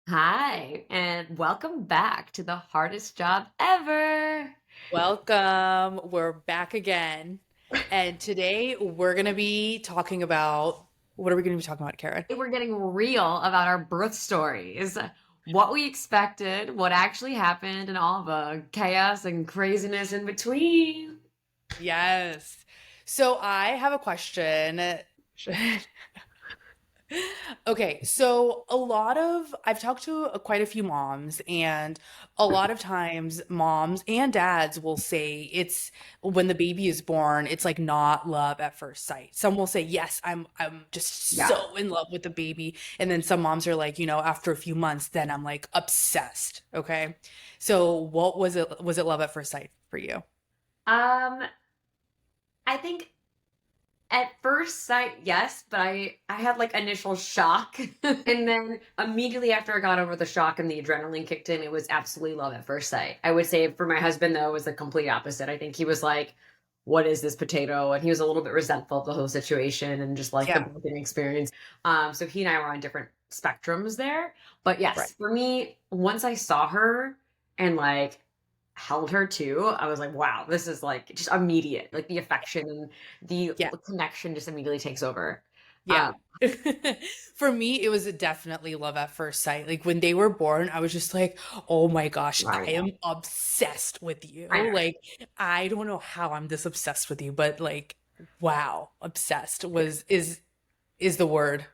Hi, and welcome back to the hardest job ever. Welcome. We're back again. And today we're going to be talking about what are we going to be talking about, Karen? We're getting real about our birth stories, what we expected, what actually happened, and all the chaos and craziness in between. Yes. So I have a question. Okay, so I've talked to quite a few moms, and a lot of times moms and dads will say it's when the baby is born, it's like not love at first sight. Some will say, yes, I'm just Yeah. so in love with the baby. And then some moms are like, after a few months, then I'm like obsessed. Okay. So what was it? Was it love at first sight for you? Um, I think at first sight, yes, but I had like initial shock. And then immediately after I got over the shock and the adrenaline kicked in, it was absolutely love at first sight. I would say for my husband though, it was the complete opposite. I think he was like, what is this potato? And he was a little bit resentful of the whole situation and just like the Yeah, birthing experience. So he and I were on different spectrums there. But right. yes, for me, once I saw her and like held her too, I was like, wow, this is like just immediate. Like the affection and the Yeah. connection just immediately takes over. Yeah. For me, it was definitely love at first sight. Like when they were born, I was just like, oh my gosh, I I am know. obsessed with you. I know. Like, I don't know how I'm this obsessed with you, but like, wow, obsessed is the word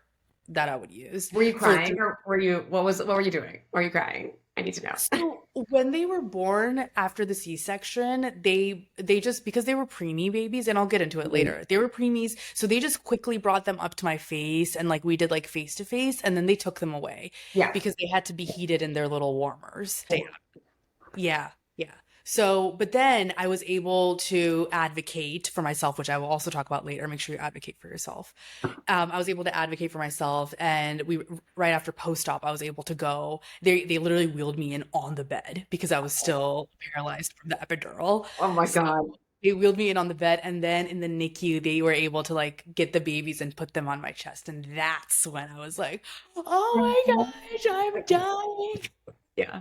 that I would use Were you for crying or were you what were you doing? Were you crying? I need to know. So when they were born after the C-section, they just because they were preemie babies, and I'll get into it Mhm. later. They were preemies, so they just quickly brought them up to my face and like we did like face to face, and then they took them away Yeah. because they had to be heated in their little warmers. Yeah, yeah. So, but then I was able to advocate for myself, which I will also talk about later. Make sure you advocate for yourself. I was able to advocate for myself, and right after post-op, I was able to go. They literally wheeled me in on the bed because I was still paralyzed from the epidural. Oh my So God. they wheeled me in on the bed, and then in the NICU, they were able to like get the babies and put them on my chest, and that's when I was like, "Oh my gosh, I'm dying!" Yeah.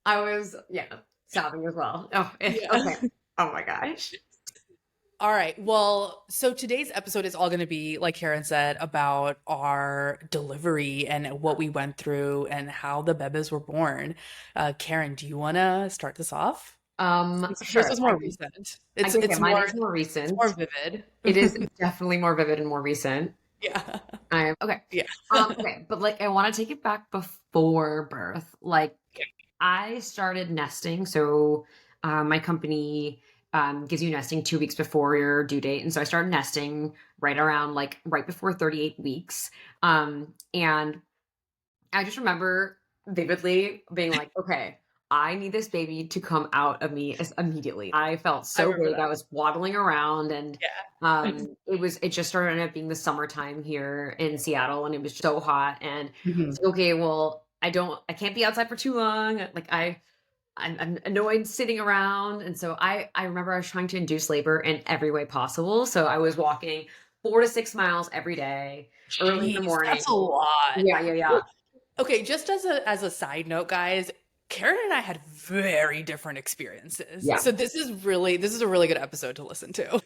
I was, yeah, sobbing as well. Oh, okay. Yeah. Oh my gosh. All right. Well, so today's episode is all going to be, like Karen said, about our delivery and what we went through and how the bebes were born. Karen, do you want to start this off? Yours Sure. was more recent. I can say mine is more It's more recent. vivid. It is definitely more vivid and more recent. Yeah. I okay. Yeah. Okay, but like I want to take it back before birth. Like I started nesting, so my company gives you nesting 2 weeks before your due date, and so I started nesting right around like right before 38 weeks. And I just remember vividly being like, okay, I need this baby to come out of me as immediately. I felt I so remember big. I that. was waddling around and Yeah. it just started ended up being the summertime here in Seattle and it was so hot and Mhm. it's like, okay, well, I can't be outside for too long. Like I'm annoyed sitting around. And so I remember I was trying to induce labor in every way possible. So I was walking 4 to 6 miles every day, early in the Jeez, morning. that's a lot. Yeah, yeah, yeah. Okay, just as a side note, guys, Karen and I had very different experiences. Yeah. So this is a really good episode to listen to.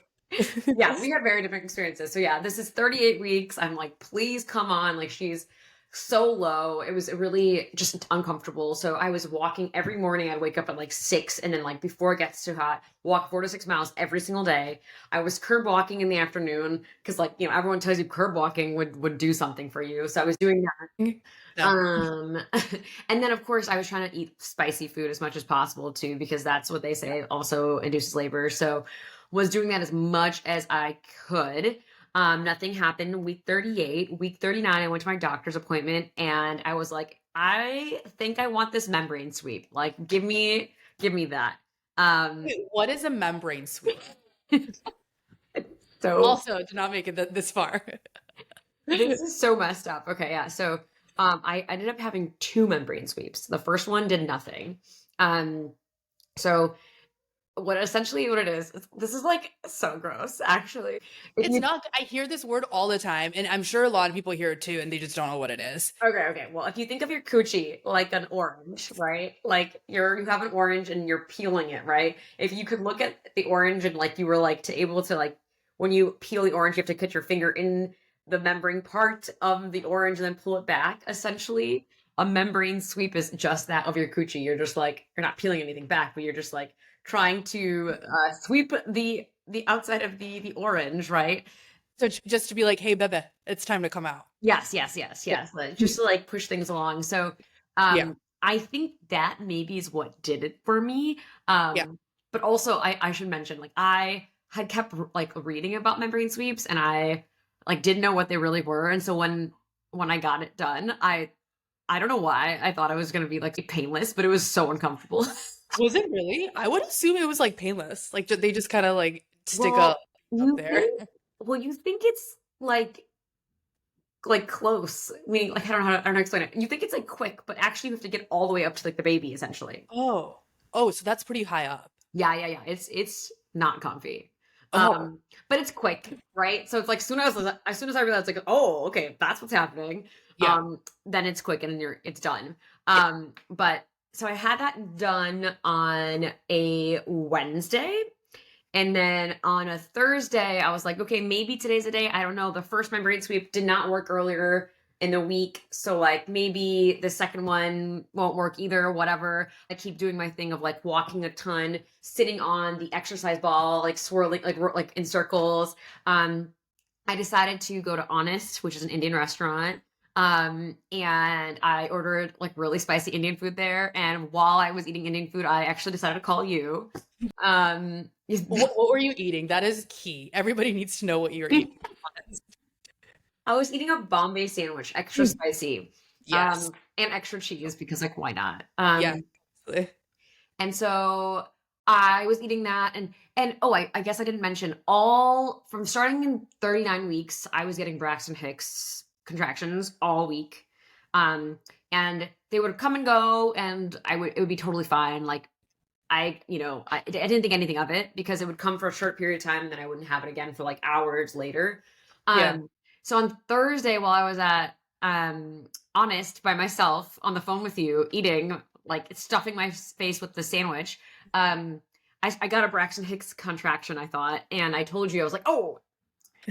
Yeah, we have very different experiences. So yeah, this is 38 weeks. I'm like, please come on. Like she's so low. It was really just uncomfortable. So I was walking every morning. I'd wake up at like 6 and then like before it gets too hot, walk 4 to 6 miles every single day. I was curb walking in the afternoon because like, everyone tells you curb walking would do something for you. So I was doing that. No. And then of course I was trying to eat spicy food as much as possible too, because that's what they Yeah. say also induces labor. So was doing that as much as I could. Nothing happened week 38. Week 39, I went to my doctor's appointment and I was like, I think I want this membrane sweep. Like, give me that. Um, Wait, what is a membrane sweep? so Also, did not make it this far. this is so messed up. Okay, yeah. So I ended up having two membrane sweeps. The first one did nothing. Um, so what it is, this is like so gross, actually. If It's you not, I hear this word all the time, and I'm sure a lot of people hear it too, and they just don't know what it is. Okay. Well, if you think of your coochie like an orange, right? Like you have an orange and you're peeling it, right? If you could look at the orange and like you were like to able to like when you peel the orange, you have to put your finger in the membrane part of the orange and then pull it back. Essentially, a membrane sweep is just that of your coochie. You're just like you're not peeling anything back, but you're just like trying to sweep the outside of the orange, right? So just to be like, hey, Bebe, it's time to come out. Yes. Yeah. Like, just to like push things along. So, Yeah. I think that maybe is what did it for me. Yeah. But also I should mention like I had kept like reading about membrane sweeps and I like didn't know what they really were. And so when I got it done, I don't know why I thought I was gonna be like painless, but it was so uncomfortable. Was it really? I would assume it was like painless. Like they just kind of like stick Well, up you there. think you think it's like close, meaning like I don't know how to explain it. You think it's like quick, but actually you have to get all the way up to like the baby essentially. Oh. Oh, so that's pretty high up. Yeah. It's not comfy. Oh. But it's quick, right? So it's like as soon as I realized like, oh, okay, that's what's happening. Yeah. Then it's quick and then it's done. Yeah. But so I had that done on a Wednesday. And then on a Thursday, I was like, okay, maybe today's the day. I don't know. The first membrane sweep did not work earlier in the week. So, like, maybe the second one won't work either, whatever. I keep doing my thing of like walking a ton, sitting on the exercise ball, like swirling, like in circles. I decided to go to Honest, which is an Indian restaurant. And I ordered like really spicy Indian food there. And while I was eating Indian food, I actually decided to call you. Um, What were you eating? That is key. Everybody needs to know what you're eating. I was eating a Bombay sandwich, extra spicy, Yes. and extra cheese because like why not? Yes. And so I was eating that, and oh, I guess I didn't mention all from starting in 39 weeks, I was getting Braxton Hicks contractions all week, and they would come and go, and it would be totally fine. Like I didn't think anything of it because it would come for a short period of time and then I wouldn't have it again for like hours later. Yeah. So on Thursday while I was at Honest by myself on the phone with you eating like stuffing my face with the sandwich, I got a Braxton Hicks contraction, I thought, and I told you I was like, oh,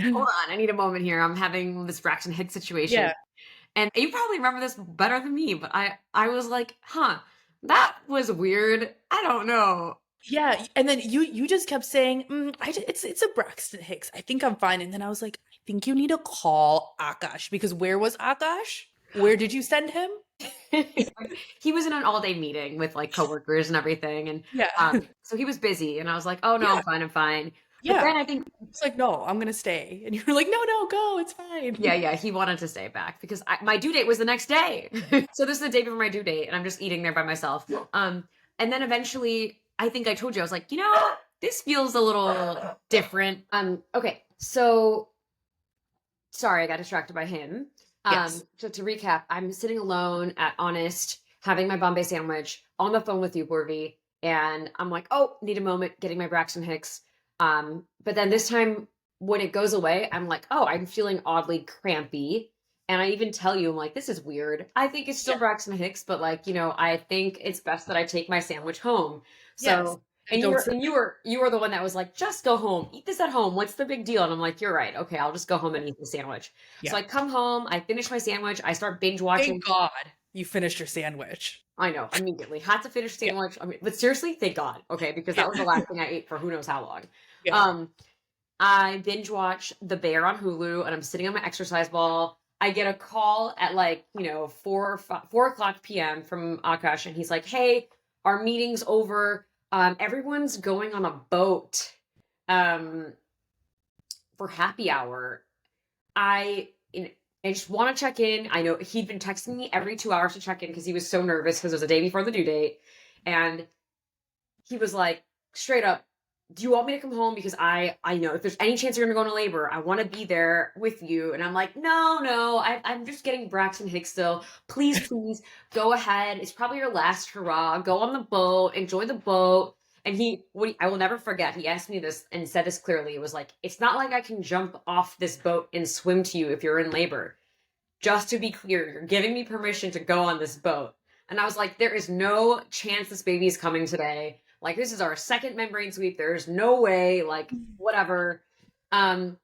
hold on, I need a moment here. I'm having this Braxton Hicks situation. Yeah. And you probably remember this better than me, but I was like, huh, that was weird. I don't know. Yeah, and then you just kept saying, it's a Braxton Hicks. I think I'm fine." And then I was like, "I think you need to call Akash because where was Akash? Where did you send him?" He was in an all-day meeting with like coworkers and everything, and Yeah. so he was busy. And I was like, "Oh no, Yeah. I'm fine." But Yeah. then I think, It's like, "No, I'm gonna stay." And you're like, "No, no, go. It's fine." yeah, he wanted to stay back because my due date was the next day. So this is the day before my due date, and I'm just eating there by myself. And then eventually, I think I told you I was like, this feels a little different. Okay, so sorry, I got distracted by him. Yes. So to recap, I'm sitting alone at Honest, having my Bombay sandwich on the phone with you, Borvi, and I'm like, oh, need a moment, getting my Braxton Hicks. But then this time when it goes away, I'm like, oh, I'm feeling oddly crampy. And I even tell you, I'm like, this is weird. I think it's still Yeah. Braxton Hicks, but like, I think it's best that I take my sandwich home. Yes. So, And and you don't were sit and you there. were you were the one that was like, just go home, eat this at home. What's the big deal? And I'm like, you're right. Okay, I'll just go home and eat the sandwich. So Yeah. I come home, I finish my sandwich, I start binge watching. Thank God you finished your sandwich. I know, immediately. Had to finish Yeah. sandwich. I mean, but seriously, thank God. Okay, because Yeah. that was the last thing I ate for who knows how long. Yeah. Um, I binge watch The Bear on Hulu, and I'm sitting on my exercise ball. I get a call at like 4 o'clock p.m. from Akash, and he's like, "Hey, our meeting's over. Everyone's going on a boat um, for happy hour. I I just want to check in. I know he'd been texting me every 2 hours to check in because he was so nervous because it was the day before the due date, and he was like straight up, do you want me to come home because I know if there's any chance you're gonna go into labor, I want to be there with you. And I'm like, no, I'm just getting Braxton Hicks still. Please go ahead. It's probably your last hurrah. Go on the boat, enjoy the boat. And I will never forget, he asked me this and said this clearly. It was like, it's not like I can jump off this boat and swim to you if you're in labor. Just to be clear, you're giving me permission to go on this boat. And I was like, there is no chance this baby is coming today. Like, this is our second membrane sweep. There's no way, like, whatever. And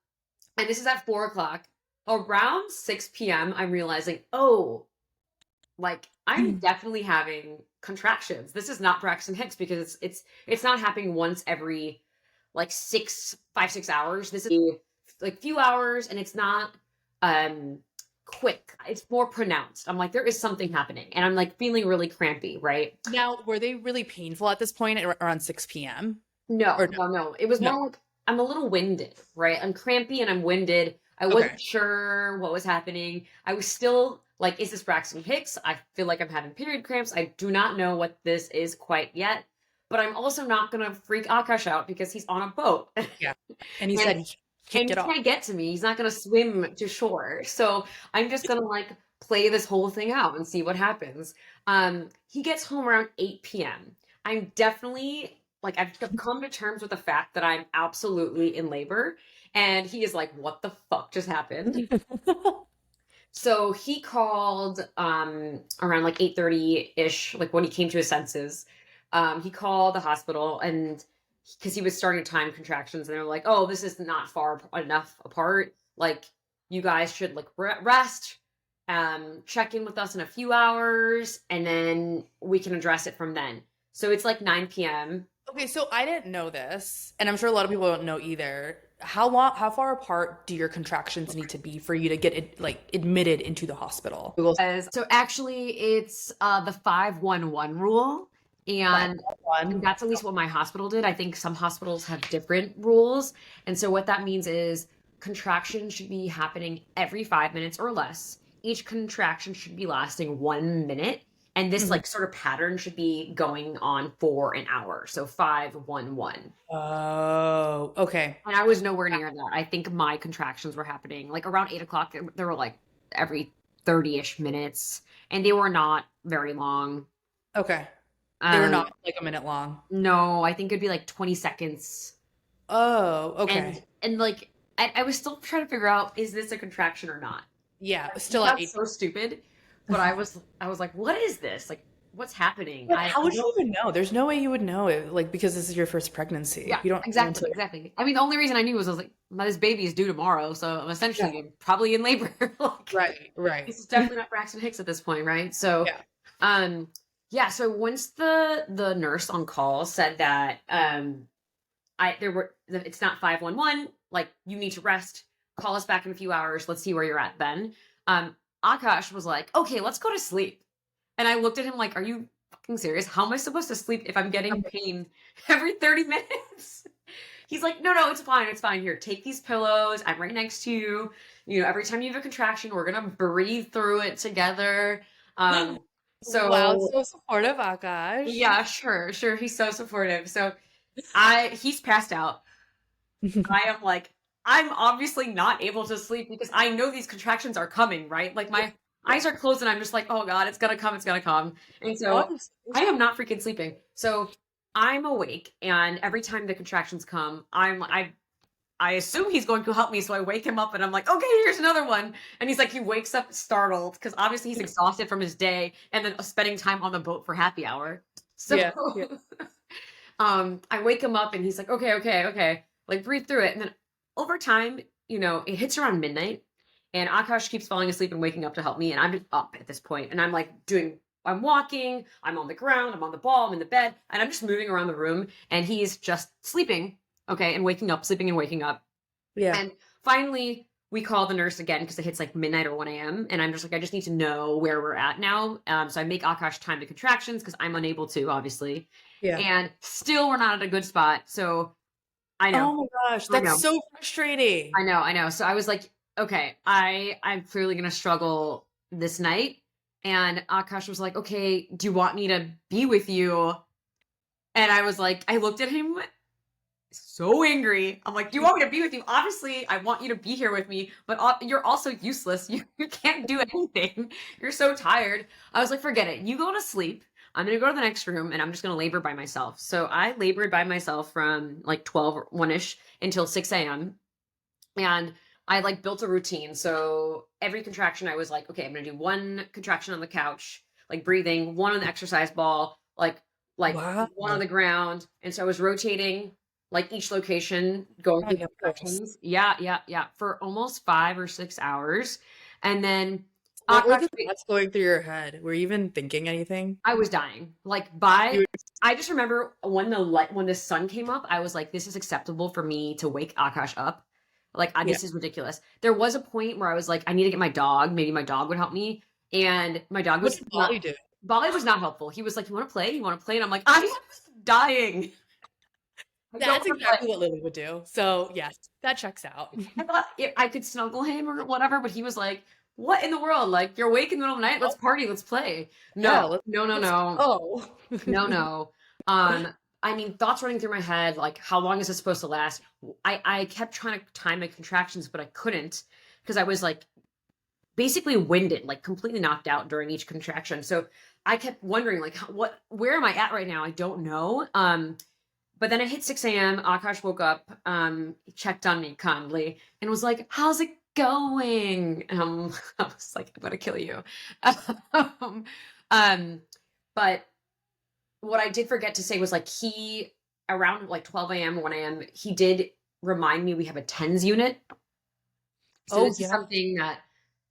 this is at 4 o'clock. Around 6 p.m., I'm realizing, oh, like I'm definitely having contractions. This is not Braxton Hicks because it's not happening once every like 5 6 hours. This is like few hours, and it's not um quick. It's more pronounced. I'm like, there is something happening, and I'm like feeling really crampy, right? Now, were they really painful at this point around 6 p.m.? No, Or no? no. It was No. more like I'm a little winded, right? I'm crampy and I'm winded. I Okay. wasn't sure what was happening. I was still like, is this Braxton Hicks? I feel like I'm having period cramps. I do not know what this is quite yet, but I'm also not going to freak Akash out because he's on a boat. Yeah. And he And said he and kicked he it off. can't get to me. He's not going to swim to shore. So I'm just going to like play this whole thing out and see what happens. He gets home around 8 p.m. I'm definitely like, I've come to terms with the fact that I'm absolutely in labor. And he is like, what the fuck just happened? So he called around like 8:30-ish, like when he came to his senses. He called the hospital, and because he was starting time contractions, and they're like, "Oh, this is not far enough apart. Like, you guys should like rest, check in with us in a few hours, and then we can address it from then." So it's like 9 p.m. Okay, so I didn't know this, and I'm sure a lot of people don't know either. How far apart do your contractions need to be for you to get it like admitted into the hospital? Google says so. Actually, it's the 511 rule, and that's at least what my hospital did. I think some hospitals have different rules. And so what that means is contractions should be happening every 5 minutes or less. Each contraction should be lasting 1 minute. And this like sort of pattern should be going on for an hour. So 511. Oh, okay. And I was nowhere near that. I think my contractions were happening like around 8 o'clock. They were like every 30-ish minutes. And they were not very long. Okay. They were Um, not like a minute long. No, I think it'd be like 20 seconds. Oh, okay. And like I was still trying to figure out, is this a contraction or not? Yeah, still at That's 8. so stupid. But I was like, what is this? Like, what's happening? But I how would you don't. even know? There's no way you would know it, like because this is your first pregnancy. Yeah, You don't know exactly, until exactly. I mean, the only reason I knew was I was like, this baby is due tomorrow, so I'm essentially probably in labor. Like, right. this is definitely not Braxton Hicks at this point, right? So, Yeah. yeah. So once the nurse on call said that, it's not 511. Like, you need to rest. Call us back in a few hours. Let's see where you're at then. Akash was like, okay, let's go to sleep. And I looked at him like, are you fucking serious? How am I supposed to sleep if I'm getting pain every 30 minutes? He's like, no, it's fine. It's fine. Here, take these pillows. I'm right next to you. You know, every time you have a contraction, we're going to breathe through it together. So Wow, so supportive, Akash. yeah, sure. He's so supportive. So he's passed out. I am like, I'm obviously not able to sleep because I know these contractions are coming, right? Like my eyes are closed and I'm just like, oh God, it's gonna come, it's gonna come. And so I am not freaking sleeping. So I'm awake, and every time the contractions come, I assume he's going to help me. So I wake him up and I'm like, okay, here's another one. And he's like, he wakes up startled because obviously he's exhausted from his day and then spending time on the boat for happy hour. So Yeah. I wake him up and he's like, okay. Like, breathe through it. And then over time, you know, it hits around midnight, and Akash keeps falling asleep and waking up to help me. And I'm just up at this point. And I'm like I'm walking, I'm on the ground, I'm on the ball, I'm in the bed, and I'm just moving around the room. And he's just sleeping, okay, and waking up, sleeping and waking up. Yeah. And finally, we call the nurse again because it hits like midnight or 1 a.m. And I'm just like, I just need to know where we're at now. So I make Akash time the contractions because I'm unable to, obviously. Yeah. And still, we're not at a good spot. So I know. Oh my gosh, that's so frustrating. I know. So I was like, okay, I'm clearly gonna struggle this night. And Akash was like, okay, do you want me to be with you? And I was like, I looked at him so angry. I'm like, do you want me to be with you? Obviously, I want you to be here with me, but you're also useless. You can't do anything. You're so tired. I was like, forget it. You go to sleep. I'm gonna go to the next room and I'm just gonna labor by myself. So I labored by myself from like 12 or 1-ish until 6 a.m. And I like built a routine. So every contraction, I was like, okay, I'm gonna do one contraction on the couch, like breathing, one on the exercise ball, like Wow. one on the ground. And so I was rotating like each location, going Oh through my the goodness. contractions. Yeah, yeah, yeah, for almost 5 or 6 hours. And then What were Akash, the thoughts going through your head? Were you even thinking anything? I was dying. You were I just remember when the sun came up, I was like, this is acceptable for me to wake Akash up. Like, yeah. this is ridiculous. There was a point where I was like, I need to get my dog. Maybe my dog would help me. And my dog What was did not, Molly do? Bali was not helpful. He was like, you want to play? You want to play? And I'm like, I'm dying. I don't That's want to play. exactly what Lily would do. So yes, that checks out. I thought I could snuggle him or whatever, but he was like, what in the world? Like, you're awake in the middle of the night? Let's party. Let's play. Yeah, No, no, no, let's no. go. No, no. Um, I mean, thoughts running through my head, like, how long is this supposed to last? I kept trying to time my contractions, but I couldn't because I was like basically winded, like completely knocked out during each contraction. So I kept wondering, like, where am I at right now? I don't know. But then it hit 6 a.m. Akash woke up, he checked on me kindly and was like, how's it going? I was like, I'm gonna kill you. um, um, but what I did forget to say was like he around like 12 a.m., 1 a.m., he did remind me we have a TENS unit. So Oh this is yeah. something that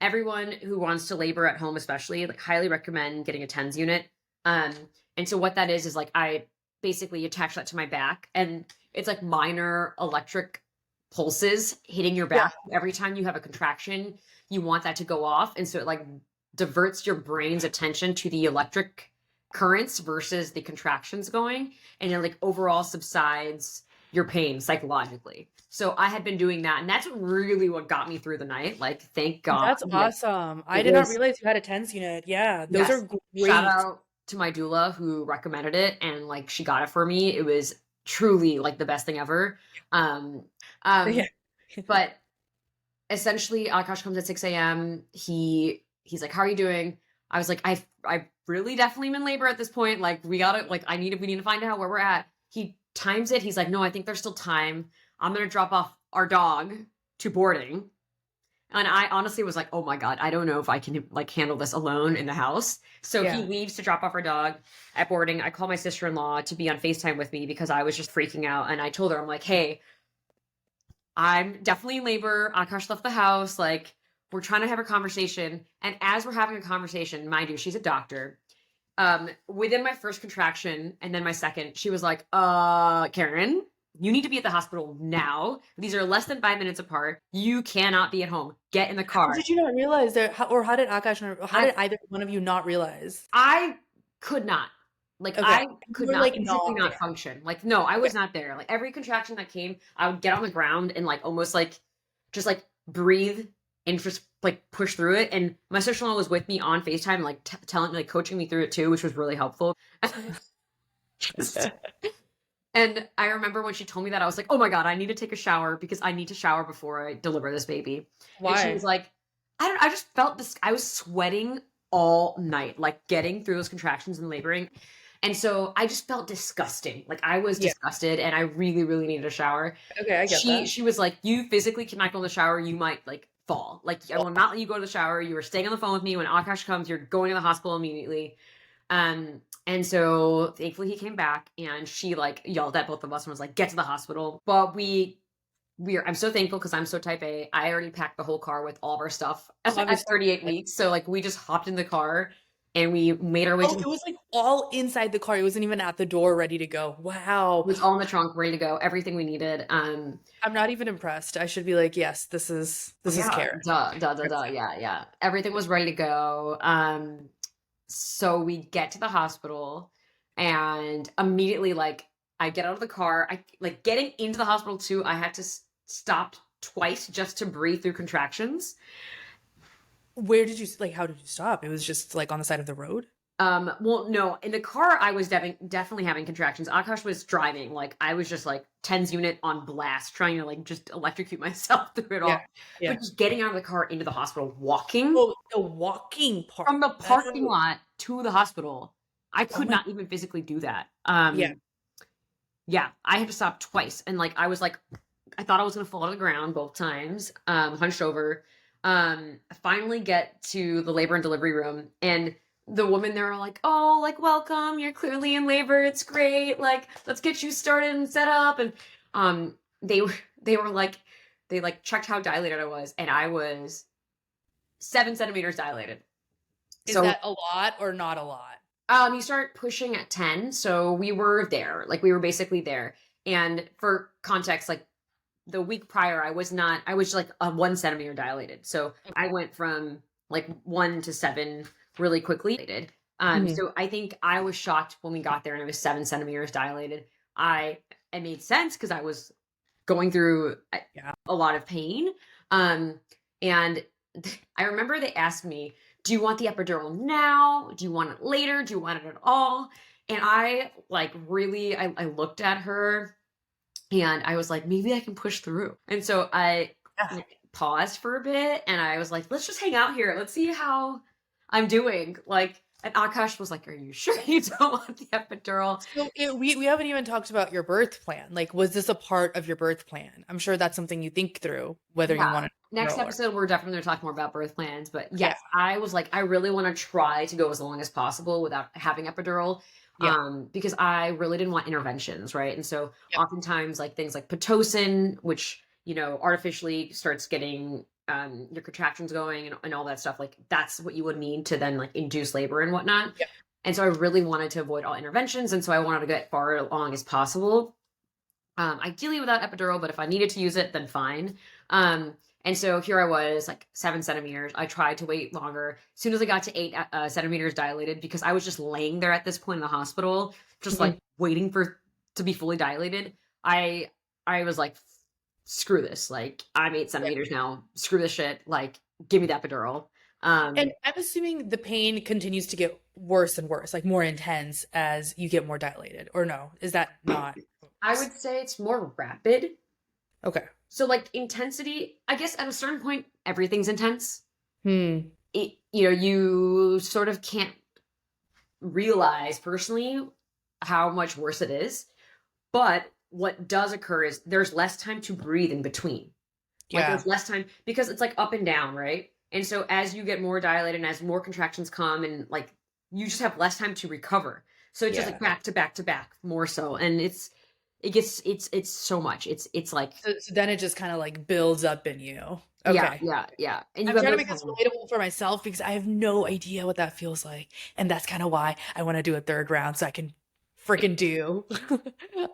everyone who wants to labor at home, especially, like highly recommend getting a TENS unit. Um, and so what that is like I basically attach that to my back and it's like minor electric pulses hitting your Yeah. back. Every time you have a contraction, you want that to go off. And so it like diverts your brain's attention to the electric currents versus the contractions going. And it like overall subsides your pain psychologically. So I had been doing that, and that's really what got me through the night. Like, thank God. That's Like, awesome. I it did not was realize you had a TENS unit. Yeah, those yes. are Shout great. out to my doula who recommended it, and like she got it for me. It was truly like the best thing ever. Um, Yeah. um, but essentially, Akash comes at 6 a.m. He's like, "How are you doing?" I was like, "I really definitely am in labor at this point. Like, we need to find out where we're at." He times it. He's like, "No, I think there's still time. I'm gonna drop off our dog to boarding." And I honestly was like, "Oh my god, I don't know if I can like handle this alone in the house." So he Yeah. leaves to drop off our dog at boarding. I call my sister-in-law to be on FaceTime with me because I was just freaking out. And I told her, I'm like, "Hey, I'm definitely in labor. Akash left the house. Like, we're trying to have a conversation." And as we're having a conversation, mind you, she's a doctor. Within my first contraction and then my second, she was like, Karen, you need to be at the hospital now. These are less than 5 minutes apart. You cannot be at home. Get in the How car. did you not realize that? Or how did Akash how I did either one of you not realize? I could not. Like Okay. I You could were not like physically not not there. function. Like no, I Okay. was not there. Like every contraction that came, I would get on the ground and like almost like just like breathe and just like push through it. And my sister-in-law was with me on FaceTime, like telling me, like coaching me through it too, which was really helpful. And I remember when she told me that, I was like, oh my God, I need to take a shower because I need to shower before I deliver this baby. And she was Why? like, I just felt this, I was sweating all night, like getting through those contractions and laboring. And so I just felt disgusting. Like I was Yeah. disgusted and I really, really needed a shower. Okay, I get that. She was like, you physically cannot go in the shower. You might like fall. Like I will not let you go to the shower. You are staying on the phone with me. When Akash comes, you're going to the hospital immediately. And so thankfully he came back and she like yelled at both of us and was like, get to the hospital. But I'm so thankful because I'm so type A. I already packed the whole car with all of our stuff at Obviously. 38 weeks. So like we just hopped in the car and we made our way Oh, to it was like all inside the car. It wasn't even at the door ready to go. it Wow. was all in the trunk, ready to go, everything we needed. I'm not even impressed. I should be like, yes, this is Yeah, care. duh, duh, duh, duh. Yeah, yeah. Everything was ready to go. So we get to the hospital and immediately like I get out of the car. I like getting into the hospital too. I had to stop twice just to breathe through contractions. Where did you like how did you stop? It was just like on the side of the road? Well, no, in the car I was definitely having contractions. Akash was driving. Like I was just like TENS unit on blast, trying to like just electrocute myself through it Yeah. all. Yeah. But just getting out of the car into the hospital, walking Oh, the walking part. from the Oh, parking lot to the hospital. I Oh could my, not even physically do that. yeah. Yeah, I had to stop twice, and like I was like, I thought I was gonna fall to the ground both times, hunched over. I finally get to the labor and delivery room, and the woman there are like, "Oh, like welcome. You're clearly in labor. It's great. Like, let's get you started and set up." And they were like, they like checked how dilated I was, and I was 7 centimeters dilated. Is So that a lot or not a lot? you start pushing at 10, so we were there. Like we were basically there. And for context, like the week prior, I was like a 1 centimeter dilated. So I Okay. went from like 1 to 7 really quickly. Mhm. So I think I was shocked when we got there and it was 7 centimeters dilated. I It made sense because I was going through Yeah. a lot of pain. Um, and I remember they asked me, "Do you want the epidural now? Do you want it later? Do you want it at all?" And I like really, I looked at her and I was like, maybe I can push through. And so I Yeah. like, paused for a bit and I was like, let's just hang out here. Let's see how I'm doing. Like, and Akash was like, "Are you sure you don't want the epidural?" So we haven't even talked about your birth plan. Like, was this a part of your birth plan? I'm sure that's something you think through, whether you Yeah. want to Next girl or episode, we're definitely going to talk more about birth plans. But yeah, yes, I was like, I really want to try to go as long as possible without having epidural, yeah, because I really didn't want interventions, right? And so yep, oftentimes, like things like Pitocin, which, artificially starts getting your contractions going and all that stuff, like that's what you would need to then like induce labor and whatnot. yep, And so I really wanted to avoid all interventions. And so I wanted to get far along as possible, ideally without epidural, but if I needed to use it, then fine. And so here I was, like 7 centimeters. I tried to wait longer. As soon as I got to 8 centimeters dilated, because I was just laying there at this point in the hospital, just like mhm, waiting for to be fully dilated. I I was like, screw this. Like I'm eight yeah. centimeters now. Screw this shit. Like give me the epidural. And Um, I'm assuming the pain continues to get worse and worse, like more intense as you get more dilated, or no? Is that not what I works? would say it's more rapid. Okay. So like intensity, I guess at a certain point, everything's intense. Hmm. You sort of can't realize personally how much worse it is. But what does occur is there's less time to breathe in between. Like Yeah. there's less time because it's like up and down, right? And so as you get more dilated and as more contractions come and like you just have less time to recover. So it's just like Yeah. back to back to back more so. And it's so much. It's like, So then it just kind of like builds up in you. yeah, Okay. yeah, yeah. And you I'm have trying to no make this time. relatable for myself because I have no idea what that feels like. And that's kind of why I want to do a third round so I can freaking do You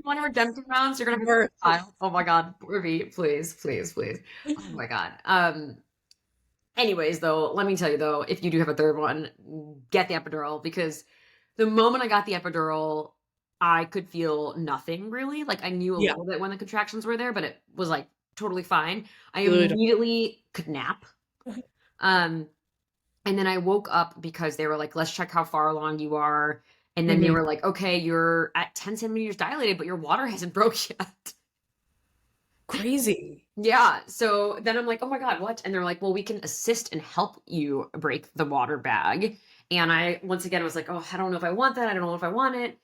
want redemption rounds? You're gonna have birth. to file. Oh my god, Ruby, please, please, please. Oh my god. Anyways, though, let me tell you though, if you do have a third one, get the epidural because the moment I got the epidural, I could feel nothing really. Like I knew a Yeah. little bit when the contractions were there, but it was like totally fine. I Good. immediately could nap. Um, and then I woke up because they were like, let's check how far along you are. And then they Hmm. were like, okay, you're at 10 centimeters dilated, but your water hasn't broke yet. Crazy. Yeah. So then I'm like, oh my God, what? And they're like, well, we can assist and help you break the water bag. And I, once again, was like, oh, I don't know if I want that. I don't know if I want it.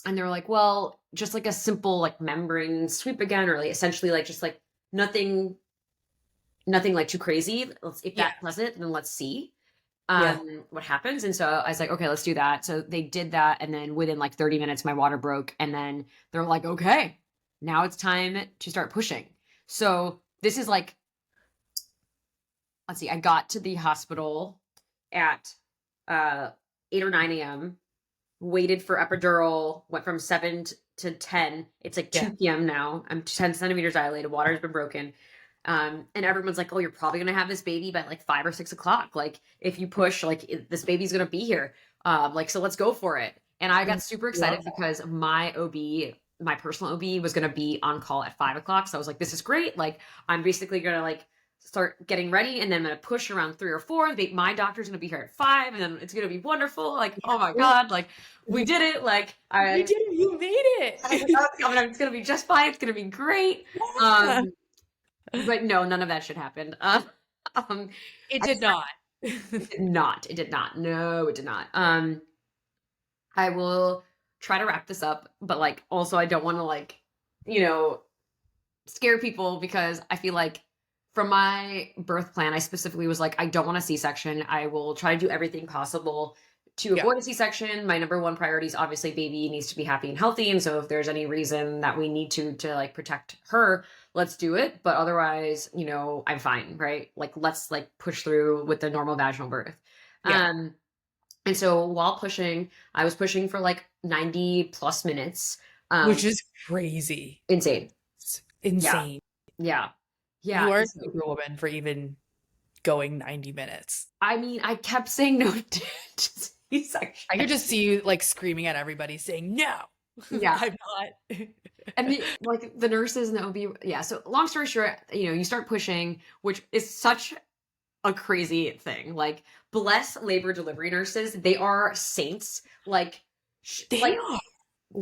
And they're like, well, just like a simple like membrane sweep again, or like essentially like just like nothing, nothing like too crazy. If Yeah. that does it, then let's see Yeah. what happens. And so I was like, okay, let's do that. So they did that. And then within like 30 minutes, my water broke. And then they're like, okay, now it's time to start pushing. So this is like, let's see, I got to the hospital at uh 8 or 9 a.m., waited for epidural, went from 7 to 10. It's like Yeah. 2 p.m. now. I'm 10 centimeters dilated, water's been broken. And everyone's like, oh, you're probably gonna have this baby by like 5 or 6 o'clock. Like, if you push, like this baby's gonna be here. Like, so let's go for it. And I got super Love excited that. because my OB, my personal OB, was gonna be on call at 5 o'clock. So I was like, this is great. Like, I'm basically gonna like start getting ready and then I'm gonna push around 3 or 4. My doctor's gonna be here at 5, and then it's gonna be wonderful. Like, oh my Yeah. God, like we did it. Like You I did it. You made I was like, it. oh, it's gonna be just fine. It's gonna be great. Yeah. Um, but no, none of that shit happened. Um, It I did just not. It did not. It did not. No, it did not. I will try to wrap this up, but like also I don't want to like, you know, scare people because I feel like from my birth plan, I specifically was like, I don't want a C-section. I will try to do everything possible to Yeah. avoid a C-section. My number one priority is obviously baby needs to be happy and healthy. And so if there's any reason that we need to like protect her, let's do it. But otherwise, I'm fine, right? Like let's like push through with the normal vaginal birth. Yeah. Um, and so while pushing, I was pushing for like 90 plus minutes. Which Um, is crazy. insane. It's Yeah. insane. Yeah. Yeah. You are And a so superwoman for even going 90 minutes. I mean, I kept saying no to I could C-section. just see you like screaming at everybody saying, no, Yeah. I'm not. And like the nurses and the OB, yeah. So long story short, you start pushing, which is such a crazy thing. Like, bless labor delivery nurses. They are saints. Like, They like are.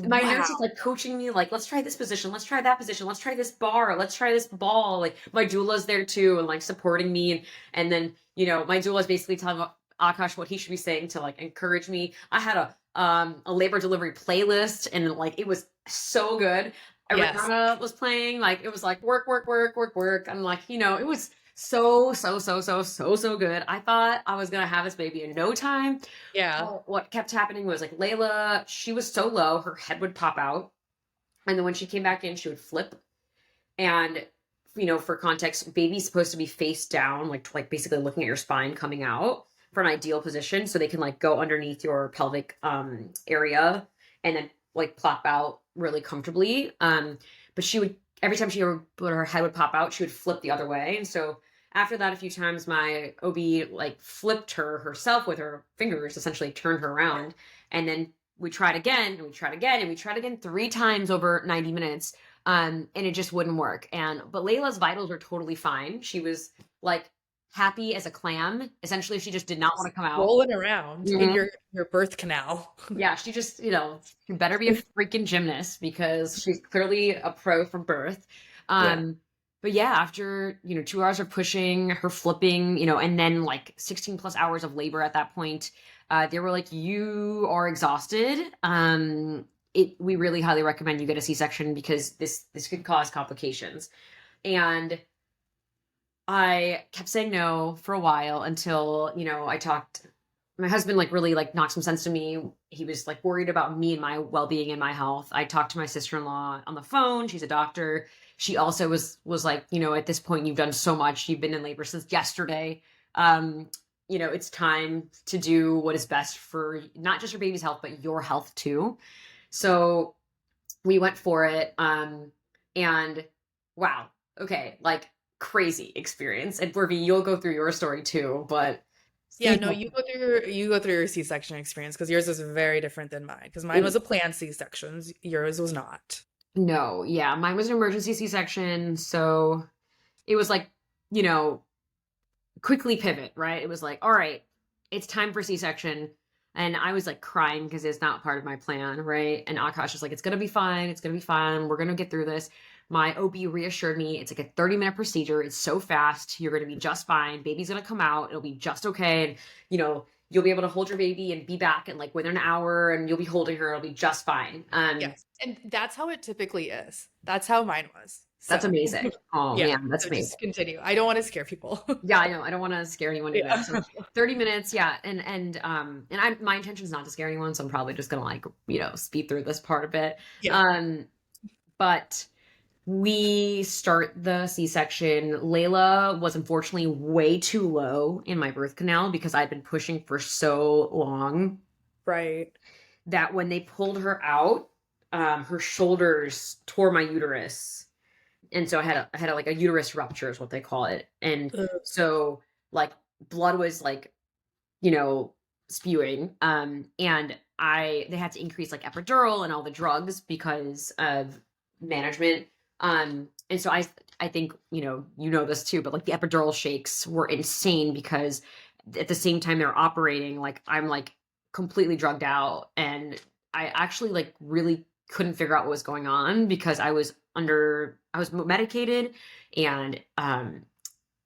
my Wow. nurse is like coaching me, like, let's try this position, let's try that position, let's try this bar, let's try this ball. Like my doula's there too and like supporting me. And then, my doula is basically telling Akash what he should be saying to like encourage me. I had a labor delivery playlist and like it was so good. Yes. Ariana was playing, like it was like work, work, work, work, work. And like, it was so, so, so, so, so, so good. I thought I was gonna have this baby in no time. Yeah. Well, what kept happening was like Layla, she was so low, her head would pop out. And then when she came back in, she would flip. And, for context, baby's supposed to be face down, like basically looking at your spine coming out for an ideal position. So they can like go underneath your pelvic area and then like plop out really comfortably. But she would, every time her head would pop out, she would flip the other way. And so after that, a few times my OB like flipped her herself with her fingers, essentially turned her around. And then we tried again and we tried again and we tried again 3 times over 90 minutes. And it just wouldn't work. But Layla's vitals were totally fine. She was like happy as a clam. Essentially, she just did not want to come out. Rolling around in Mhm. your birth canal. Yeah, she just, she better be a freaking gymnast because she's clearly a pro from birth. Yeah. But yeah, after, 2 hours of pushing, her flipping, and then like 16 plus hours of labor at that point, they were like, you are exhausted. We really highly recommend you get a C-section because this could cause complications. And I kept saying no for a while until, I talked my husband like really like knocked some sense to me. He was like worried about me and my well-being and my health. I talked to my sister-in-law on the phone. She's a doctor. She also was like, at this point you've done so much. You've been in labor since yesterday. Um, it's time to do what is best for not just your baby's health, but your health too. So we went for it. And wow, okay, like crazy experience. And Burby, you'll go through your story too, but Yeah, see, no, you go through your C-section experience because yours is very different than mine. Because mine was a planned C-section, yours was not. no, yeah, mine was an emergency C-section, so it was like, you know, quickly pivot, right? It was like, all right, it's time for C-section. And I was like crying because it's not part of my plan, right? And Akash was like, it's gonna be fine, it's gonna be fine, we're gonna get through this. My OB reassured me it's like a 30-minute procedure, it's so fast, you're gonna be just fine, baby's gonna come out, it'll be just okay. And you'll be able to hold your baby and be back in like within an hour and you'll be holding her, it'll be just fine. Yes. And that's how it typically is. That's how mine was. That's So, amazing. Oh yeah. man, that's So amazing. just continue. I don't want to scare people. Yeah, I know. I don't want to scare anyone either. Yeah. So 30 minutes, yeah. And my intention is not to scare anyone, so I'm probably just gonna like, speed through this part a bit. Yeah. Um, but we start the C-section. Layla was unfortunately way too low in my birth canal because I'd been pushing for so long Right. that when they pulled her out, her shoulders tore my uterus. And so I had like a uterus rupture is what they call it. And Ugh. so like blood was like, you know, spewing. And they had to increase like epidural and all the drugs because of management. And so I think, this too, but like the epidural shakes were insane because at the same time they're operating, like I'm like completely drugged out and I actually like really couldn't figure out what was going on because I was medicated and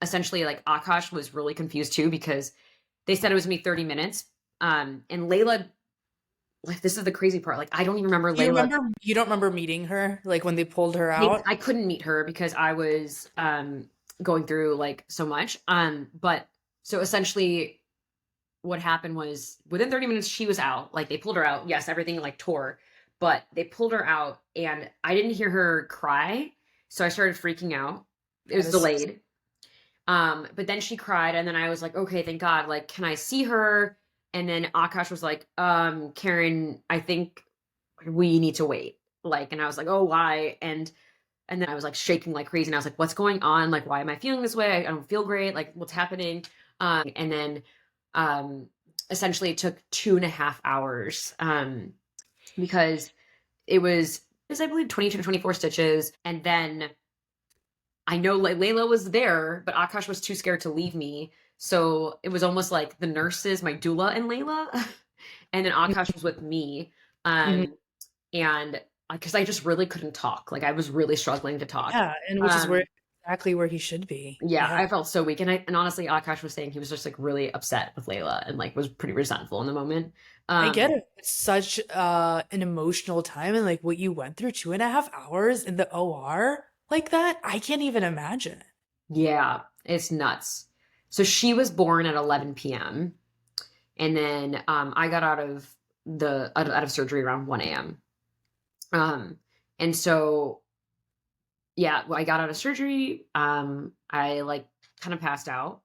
essentially like Akash was really confused too because They said it was gonna be 30 minutes. And Layla, like, this is the crazy part. Like, I don't even remember Do you Layla. remember you don't remember meeting her, like, when they pulled her out? I couldn't meet her because I was going through like so much. But so essentially what happened was within 30 minutes she was out. Like they pulled her out. Yes, everything like tore, but they pulled her out and I didn't hear her cry. So I started freaking out. It That was is delayed. But then she cried, and then I was like, okay, thank God. Like, can I see her? And then Akash was like, Karen, I think we need to wait. Like, and I was like, oh, why? And then I was like shaking like crazy, and I was like, what's going on? Like, why am I feeling this way? I don't feel great. Like, what's happening? And then um essentially it took 2.5 hours because it was I believe 22 to 24 stitches, and then I know Layla was there, but Akash was too scared to leave me. So it was almost like the nurses, my doula, and Layla, and then Akash was with me. Mhm. Um, and because I just really couldn't talk, like I was really struggling to talk. Yeah, and which is where Um, exactly where he should be. yeah, Yeah. I felt so weak, and honestly, Akash was saying he was just like really upset with Layla and like was pretty resentful in the moment. I get Um, it. It's such an emotional time, and like what you went through 2.5 hours in the OR like that, I can't even imagine. yeah, it's nuts. So she was born at 11 p.m. and then I got out of surgery around 1 a.m. Um, and so yeah, I got out of surgery. I like kind of passed out,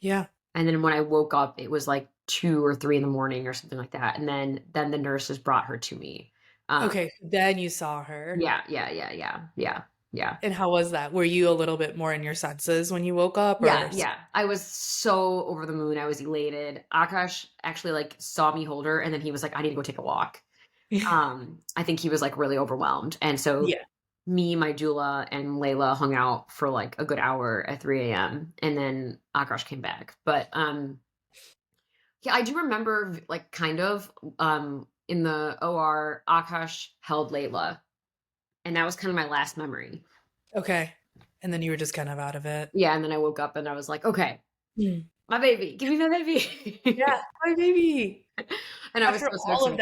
Yeah. and then when I woke up, it was like 2 or 3 in the morning or something like that. And then the nurses brought her to me. Um, Okay, then you saw her. yeah, yeah, yeah, yeah, yeah, yeah. And how was that? Were you a little bit more in your senses when you woke up Yeah, or yeah. I was so over the moon. I was elated. Akash actually like saw me hold her, and then he was like, "I need to go take a walk." I think he was like really overwhelmed, and so Yeah. me, my doula, and Layla hung out for like a good hour at 3 a.m. and then Akash came back. But yeah, I do remember like kind of in the OR, Akash held Layla, and that was kind of my last memory. Okay. And then you were just kind of out of it. Yeah, and then I woke up and I was like, okay, Mm. my baby, give me my baby. Yeah, my baby. And I was After so all of excited.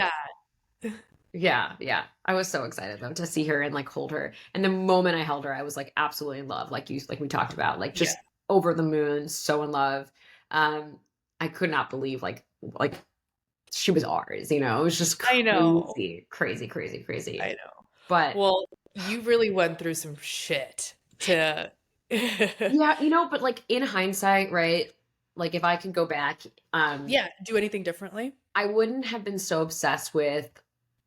that. Yeah, yeah. I was so excited though to see her and like hold her. And the moment I held her, I was like absolutely in love, like we talked about, like Yeah. just over the moon, so in love. Um, I could not believe like she was ours, you know. It was just I know. crazy, crazy, crazy, I crazy. know. But Well, you really went through some shit to yeah, but like in hindsight, right? Like if I could go back, yeah, do anything differently? I wouldn't have been so obsessed with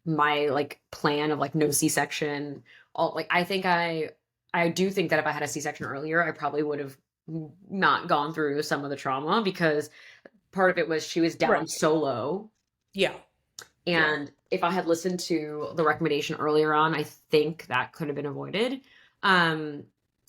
my like plan of like no C-section. All like I do think that if I had a C-section earlier, I probably would have not gone through some of the trauma because part of it was she was Right. down so low. Yeah. Yeah. And if I had listened to the recommendation earlier on, I think that could have been avoided. Um,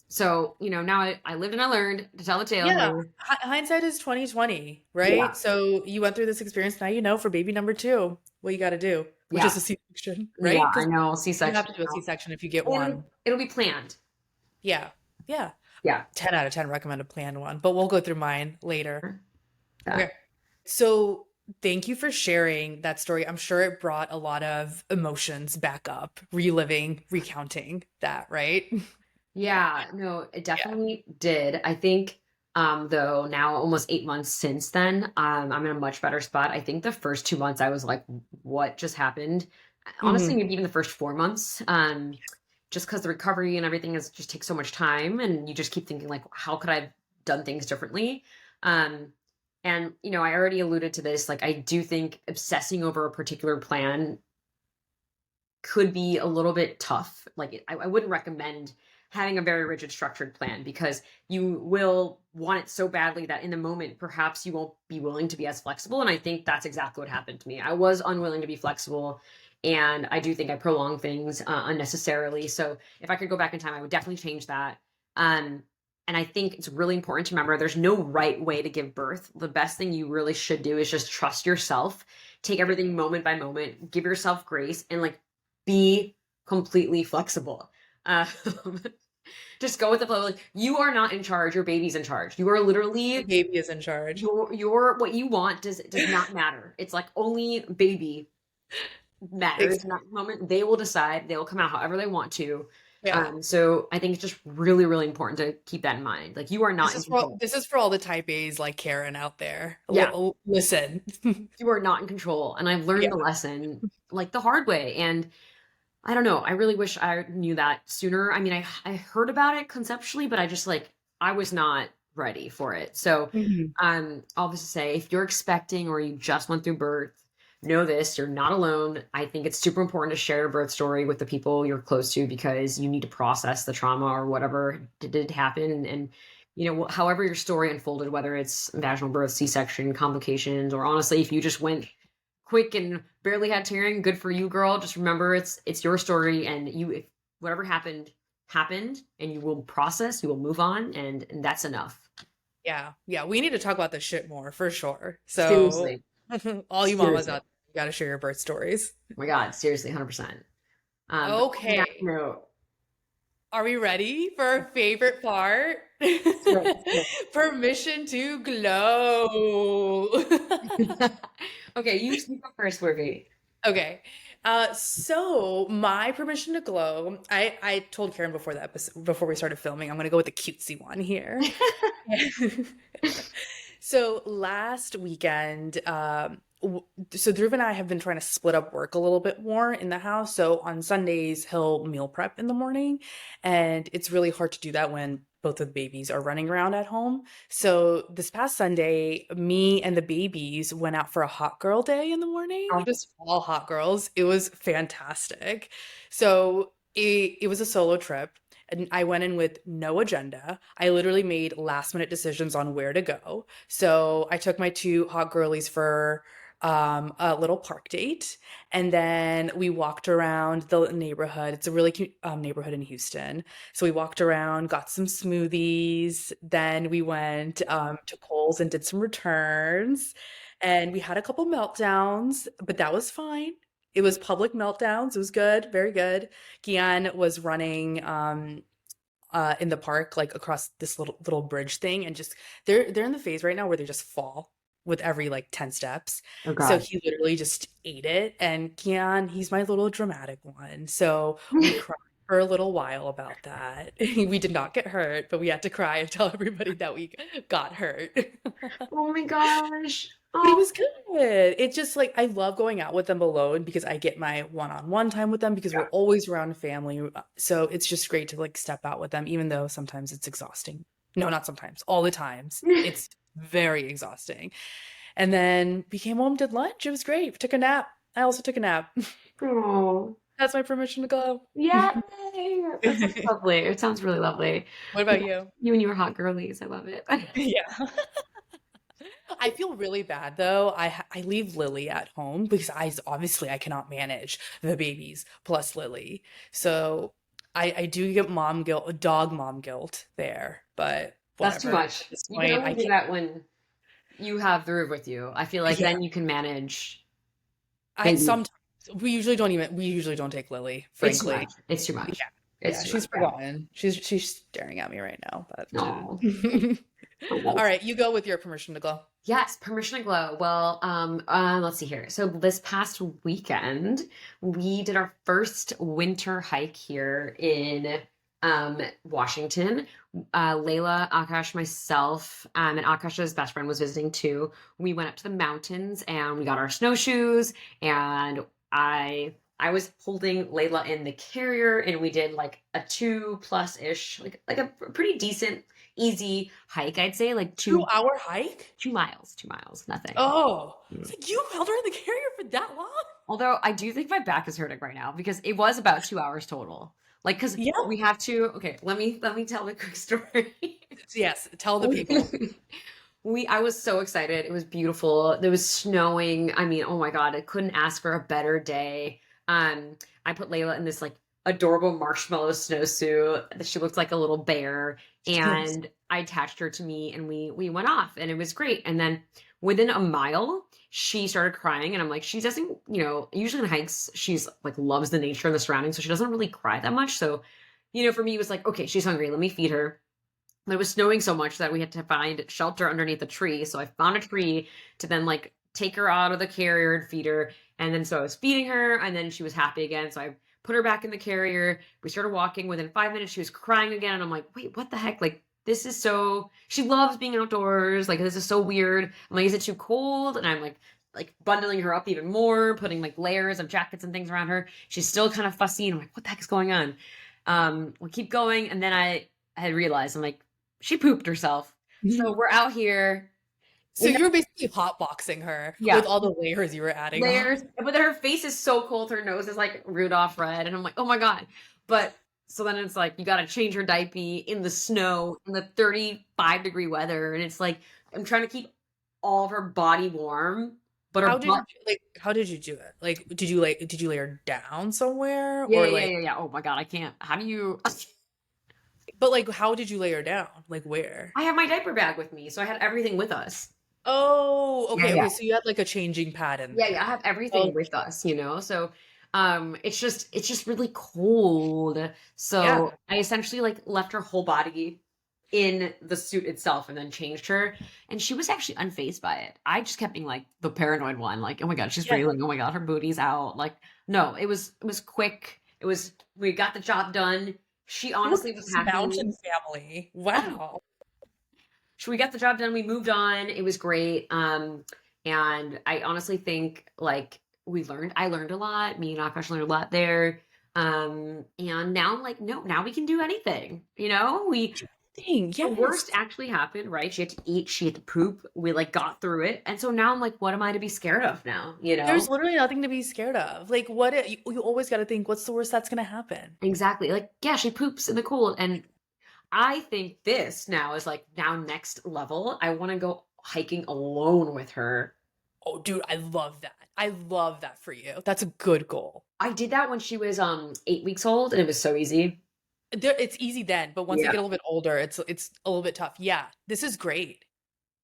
so, now I lived and I learned to tell the tale Yeah. here. Hindsight is 2020, right? Yeah. So you went through this experience. Now you know for baby number two what you got to do, which Yeah. is a C-section, Yeah, right? I Because know. you have C-section to do a now. C-section if you get And one. it'll be planned. Yeah. Yeah. Yeah. 10 out of 10 recommend a planned one, but we'll go through mine later. Yeah. Okay. So thank you for sharing that story. I'm sure it brought a lot of emotions back up, reliving, recounting that, right? Yeah, no, it Yeah. definitely did. I think, though now almost 8 months since then, I'm in a much better spot. I think the first 2 months I was like, what just happened? Honestly, Hmm. maybe even the first 4 months, just because the recovery and everything is just takes so much time, and you just keep thinking like, how could I have done things differently? Um, and I already alluded to this. Like, I do think obsessing over a particular plan could be a little bit tough. Like I wouldn't recommend having a very rigid structured plan because you will want it so badly that in the moment perhaps you won't be willing to be as flexible, and I think that's exactly what happened to me. I was unwilling to be flexible, and I do think I prolonged things unnecessarily. So if I could go back in time, I would definitely change that. um, and I think it's really important to remember there's no right way to give birth. The best thing you really should do is just trust yourself, take everything moment by moment, give yourself grace, and like be completely flexible. Um, Just go with the flow. Like, you are not in charge. Your baby's in charge. You are The literally baby is in charge. your what you want does not matter. It's like only baby matters in Exactly. that moment. They will decide. They will come out however they want to. Yeah. So I think it's just really, really important to keep that in mind. Like, you are not in control. This is for all the type A's like Karen out there. Yeah, Listen. you are not in control. And I've learned Yeah. the lesson like the hard way. And I don't know. I really wish I knew that sooner. I mean, I heard about it conceptually, but I just like I was not ready for it. So, Mhm. I'll just say if you're expecting or you just went through birth, know this: you're not alone. I think it's super important to share your birth story with the people you're close to because you need to process the trauma or whatever did happen, and you know, however your story unfolded, whether it's vaginal birth, C-section, complications, or honestly, if you just went quick and barely had tearing, good for you, girl. Just remember it's your story, and you if whatever happened, and you will process, you will move on, and that's enough. Yeah. Yeah. We need to talk about this shit more for sure. So Seriously. all you mamas Seriously. out there, you gotta share your birth stories. Oh my God, seriously, 100%. But on that Okay. note, Are we ready for our favorite part? let's Permission to glow. go. Okay, you go first, Worby. Okay. So my permission to glow, I told Karen before the episode, before we started filming, I'm gonna go with the cutesy one here. So last weekend, so Dhruv and I have been trying to split up work a little bit more in the house. So on Sundays, he'll meal prep in the morning, and it's really hard to do that when both of the babies are running around at home. So this past Sunday, me and the babies went out for a hot girl day in the morning, Oh, just all hot girls. It was fantastic. So it was a solo trip. And I went in with no agenda. I literally made last minute decisions on where to go. So I took my two hot girlies for a little park date, and then we walked around the neighborhood. It's a really cute neighborhood in Houston. So we walked around, got some smoothies. Then we went to Kohl's and did some returns, and we had a couple meltdowns, but that was fine. It was public meltdowns. It was good, very good. Gian was running in the park, like across this little bridge thing, and just they're in the phase right now where they just fall with every like 10 steps. oh So God. he literally just ate it. And Gian, he's my little dramatic one. So we cried for a little while about that. We did not get hurt, but we had to cry and tell everybody that we got hurt. Oh my gosh. But it Oh, was good. It's just like I love going out with them alone because I get my one-on-one time with them because we're yeah. always around family. So it's just great to like step out with them, even though sometimes it's exhausting. No, not sometimes, all the times. It's very exhausting. And then we came home, did lunch. It was great. We took a nap. I also took a nap. Oh, That's my permission to go. yay. That sounds lovely. It sounds really lovely. What Yeah, about you? you and your hot girlies. I love it. Yeah. I feel really bad though. I leave Lily at home because obviously I cannot manage the babies plus Lily. So I do get mom guilt, dog mom guilt there, but That's too whatever. At much. this You can point, only I do can't. that when you have the roof with you. I feel like Yeah, then you can manage I baby. sometimes we usually don't take Lily, It's too frankly. much. It's too Yeah, much. yeah, It's too she's much. Yeah. forgotten. She's staring at me right now, but No. all right, you go with your permission to go. Yes, permission to glow. Well, let's see here. So this past weekend, we did our first winter hike here in Washington. Layla, Akash, myself, and Akash's best friend was visiting too. We went up to the mountains and we got our snowshoes, and I was holding Layla in the carrier, and we did like a 2+ ish, like a pretty decent, easy hike. I'd say like 2 hour hike? 2 miles, 2 miles, nothing. Oh, Mm. it's like you held her in the carrier for that long? Although I do think my back is hurting right now because it was about 2 hours total. Like, because Yeah. we have to. Okay, let me tell the quick story. Yes, tell the people. I was so excited. It was beautiful. There was snowing. I mean, oh my God, I couldn't ask for a better day. I put Layla in this like adorable marshmallow snowsuit. She looked like a little bear, Yes. and I attached her to me, and we went off, and it was great. And then within a mile, she started crying, and I'm like, she doesn't, usually in hikes, she's like loves the nature and the surroundings, so she doesn't really cry that much. So for me, it was like, okay, she's hungry. Let me feed her. But it was snowing so much that we had to find shelter underneath a tree. So I found a tree to then like take her out of the carrier and feed her. And then so I was feeding her, and then she was happy again. So I put her back in the carrier. We started walking. Within 5 minutes, she was crying again. And I'm like, wait, what the heck? Like, this is so. She loves being outdoors. Like, this is so weird. I'm like, is it too cold? And I'm like bundling her up even more, putting like layers of jackets and things around her. She's still kind of fussy, and I'm like, what the heck is going on? We'll keep going, and then I had realized I'm like, she pooped herself. So we're out here So in the you were basically hotboxing her with yeah, all the layers you were adding on. layers, but then her face is so cold, her nose is like Rudolph red, and I'm like, oh my God. But so then it's like you gotta change her diaper in the snow, in the 35-degree weather, and it's like I'm trying to keep all of her body warm, but her butt. How did you do it? Like did you lay her down somewhere Yeah, or yeah, yeah, like yeah, yeah. Oh my God, I can't. How do you but like how did you lay her down? Like where? I have my diaper bag with me, so I had everything with us. Oh, Yeah, okay, yeah. okay. So you had like a changing pad in Yeah, yeah, I there. have everything Oh, with us. So it's just really cold. So yeah. I essentially like left her whole body in the suit itself and then changed her. And she was actually unfazed by it. I just kept being like the paranoid one, like, oh my God, she's Yeah. freezing. Oh my God, her booty's out. Like, no, it was quick. We got the job done. She You look honestly like was this happy. mountain family. Oh, Wow. so we got the job done. We moved on. It was great. And I honestly think like I learned a lot. Me and Akash learned a lot there. And now I'm like, no, now we can do anything. Thing. The worst Yes. actually happened, right? She had to eat, she had to poop. We like got through it. And so now I'm like, what am I to be scared of now? There's literally nothing to be scared of. Like you always got to think what's the worst that's going to happen? Exactly. Like, yeah, she poops in the cold. And I think this now is like now next level. I want to go hiking alone with her. Oh, dude, I love that. I love that for you. That's a good goal. I did that when she was 8 weeks old, and it was so easy. It's easy then, but once they Yeah. get a little bit older, it's a little bit tough. Yeah, this is great.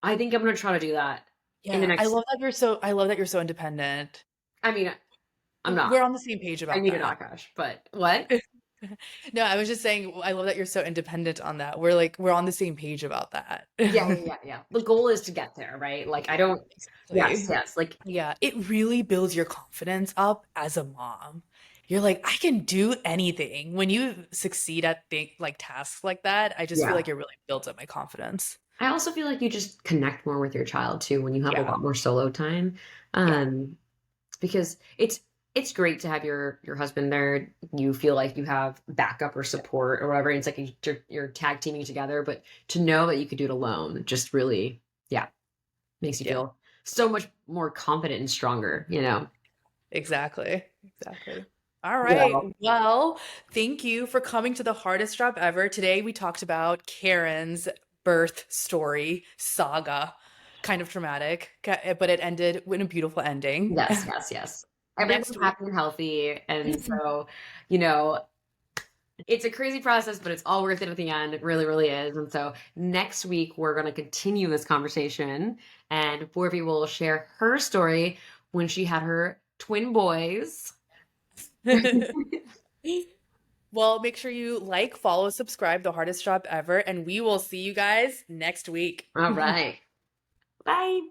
I think I'm gonna try to do that in the Yeah, next. I love that you're so independent. I mean, I'm not. We're on the same page I about need an that. Akash, but what? No, I was just saying I love that you're so independent on that. We're on the same page about that. Yeah, yeah, yeah, yeah. The goal is to get there, right? Like I don't. Yes, Exactly. yes. Like Yeah, it really builds your confidence up as a mom. You're like, I can do anything. When you succeed at like tasks like that, I just feel yeah. like it really builds up my confidence. I also feel like you just connect more with your child too when you have a Yeah. lot more solo time. Yeah. Um, because it's great to have your husband there. You feel like you have backup or support or whatever. And it's like you're tag teaming together, but to know that you could do it alone just really, yeah, makes you Yeah. feel so much more confident and stronger. Exactly. Exactly. All right. Well, Well, thank you for coming to the hardest job ever. Today we talked about Karen's birth story saga. Kind of traumatic, but it ended with a beautiful ending. yes, yes, yes. Everyone's Next week. happy and healthy. And so, you know, it's a crazy process, but it's all worth it at the end. It really, really is. And so next week, we're going to continue this conversation, and Borvi will share her story when she had her twin boys. Well, make sure you like, follow, subscribe, the hardest job ever, and we will see you guys next week. All right. Bye.